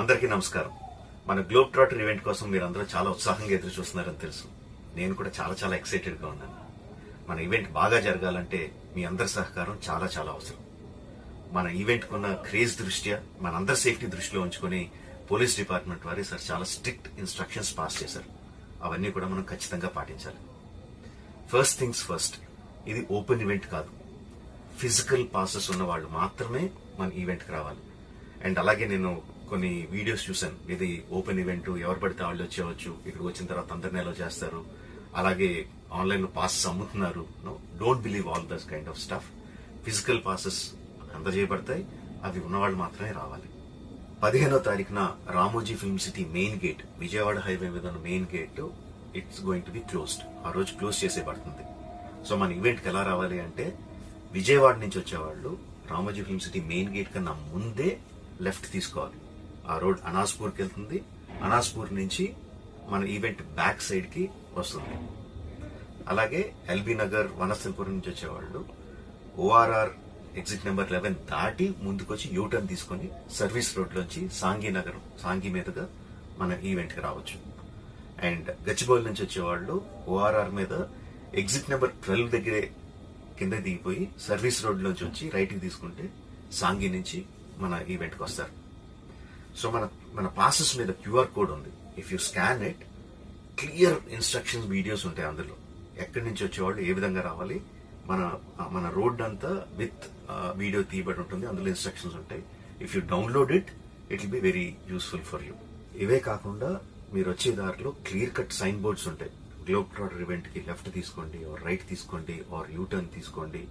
అందరికీ నమస్కారం. మన గ్లోబ్ ట్రాటర్ ఈవెంట్ కోసం మీరందరూ చాలా ఉత్సాహంగా ఎదురు చూస్తున్నారని తెలుసు. నేను కూడా చాలా ఎక్సైటెడ్ గా ఉన్నాను. మన ఈవెంట్ బాగా జరగాలంటే మీ అందరి సహకారం చాలా అవసరం. మన ఈవెంట్ కున్న క్రేజ్ దృష్ట్యా మనందరి సేఫ్టీ దృష్టిలో ఉంచుకొని పోలీస్ డిపార్ట్మెంట్ వారు సార్ చాలా స్ట్రిక్ట్ ఇన్స్ట్రక్షన్స్ పాస్ చేశారు. అవన్నీ కూడా మనం ఖచ్చితంగా పాటించాలి. ఫస్ట్ థింగ్స్ ఫస్ట్, ఇది ఓపెన్ ఈవెంట్ కాదు. ఫిజికల్ పాసెస్ ఉన్న వాళ్ళు మాత్రమే మన ఈవెంట్కి రావాలి. అండ్ అలాగే నేను కొన్ని వీడియోస్ చూశాను. ఇది ఓపెన్ ఈవెంట్, ఎవరు పడితే వాళ్ళు వచ్చేవచ్చు, ఇక్కడికి వచ్చిన తర్వాత అందరినీ ఎలా చేస్తారు, అలాగే ఆన్లైన్ లో పాసెస్ అమ్ముతున్నారు. Don't believe all this kind of stuff. Physical passes అందజేయబడతాయి, అవి ఉన్నవాళ్ళు మాత్రమే రావాలి. 15వ తారీఖున Ramoji film city main gate, Vijayawada highway మీద ఉన్న main gate it's going to be closed. ఆ రోజు క్లోజ్ చేసేయబడుతుంది. సో మన ఈవెంట్ కి ఎలా రావాలి అంటే, విజయవాడ నుంచి వచ్చేవాళ్ళు Ramoji film city main gate కన్నా ముందే లెఫ్ట్ తీసుకోవాలి. ఆ రోడ్ అనాస్పూర్కి వెళ్తుంది. అనాస్పూర్ నుంచి మన ఈవెంట్ బ్యాక్ సైడ్ కి వస్తుంది. అలాగే ఎల్బీ నగర్, వనస్థలపురం నుంచి వచ్చేవాళ్ళు ఓఆర్ఆర్ ఎగ్జిట్ నెంబర్ 11 దాటి ముందుకొచ్చి యూటర్న్ తీసుకుని సర్వీస్ రోడ్ లోంచి సాంఘీ మీదుగా మన ఈవెంట్ కి రావచ్చు. అండ్ గచ్చిబౌలి నుంచి వచ్చేవాళ్ళు ఓఆర్ఆర్ మీద ఎగ్జిట్ నెంబర్ 12 దగ్గరే కింద దిగిపోయి సర్వీస్ రోడ్ లోంచి వచ్చి రైట్ కి తీసుకుంటే సాంఘీ నుంచి మన ఈవెంట్ కి వస్తారు. సో మన పాసెస్ మీద క్యూఆర్ కోడ్ ఉంది. If you scan it, clear instructions videos ఉంటాయి అందులో. ఎక్కడి నుంచి వచ్చేవాళ్ళు ఏ విధంగా రావాలి, మన రోడ్ అంతా విత్ వీడియో తీయబడి ఉంటుంది. అందులో ఇన్స్ట్రక్షన్స్ ఉంటాయి. If you download it will be very useful for you. ఇవే కాకుండా మీరు వచ్చే దారిలో క్లియర్ కట్ సైన్ బోర్డ్స్ ఉంటాయి. గ్లోబ్ ట్రాటర్ ఈవెంట్ కి లెఫ్ట్ తీసుకోండి, ఆర్ రైట్ తీసుకోండి, ఆర్ యూటర్న్ తీసుకోండి.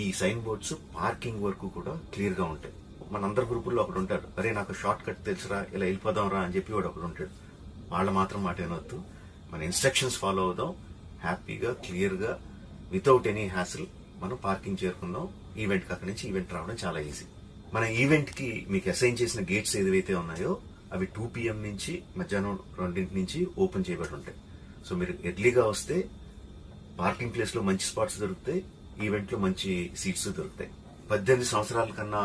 ఈ సైన్ బోర్డ్స్ పార్కింగ్ వరకు కూడా క్లియర్ గా ఉంటాయి. మనందరి గ్రూపుల్లో ఒకడు ఉంటాడు, అరే నాకు షార్ట్ కట్ తెలుసురా, ఇలా వెళ్ళిపోదాం రా అని చెప్పి వాడు ఒకడు ఉంటాడు. వాళ్ళ మాత్రం మాట వినొద్దు. మన ఇన్స్ట్రక్షన్స్ ఫాలో అవుదాం. హ్యాపీగా క్లియర్ గా వితౌట్ ఎనీ హ్యాసిల్ మనం పార్కింగ్ చేరుకుందాం. ఈవెంట్ కి అక్కడి నుంచి ఈవెంట్ రావడం చాలా ఈజీ. మన ఈవెంట్ కి మీకు అసైన్ చేసిన గేట్స్ ఏదైతే ఉన్నాయో అవి 2 PM నుంచి మధ్యాహ్నం 2 నుంచి ఓపెన్ చేయబడి ఉంటాయి. సో మీరు ఎర్లీగా వస్తే పార్కింగ్ ప్లేస్ లో మంచి స్పాట్స్ దొరుకుతాయి, ఈవెంట్ లో మంచి సీట్స్ దొరుకుతాయి. 18 సంవత్సరాల కన్నా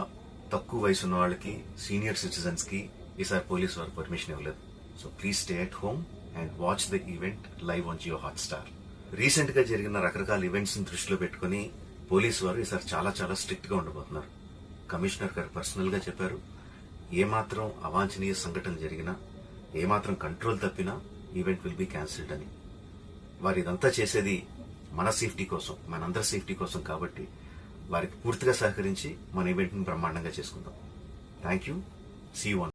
తక్కువ వయసు ఉన్న వాళ్ళకి, సీనియర్ సిటిజన్స్ కి ఈసారి పోలీస్ వారు పర్మిషన్ ఇవ్వలేదు. So please stay at home and watch the event live on Jio Hotstar. Recent గా జరిగిన రకరకాల ఈవెంట్స్ ని దృష్టిలో పెట్టుకుని పోలీసు వారు ఈసారి చాలా స్ట్రిక్ట్ గా ఉండబోతున్నారు. కమిషనర్ గారు పర్సనల్ గా చెప్పారు, ఏమాత్రం అవాంఛనీయ సంఘటన జరిగినా, ఏమాత్రం కంట్రోల్ తప్పినా ఈవెంట్ విల్ బి క్యాన్సిల్డ్ అని. వారు ఇదంతా చేసేది మన సేఫ్టీ కోసం, మనందరి సేఫ్టీ కోసం. కాబట్టి వారికి పూర్తిగా సహకరించి మన ఈవెంట్ ని బ్రహ్మాండంగా చేసుకుందాం. Thank you. See you.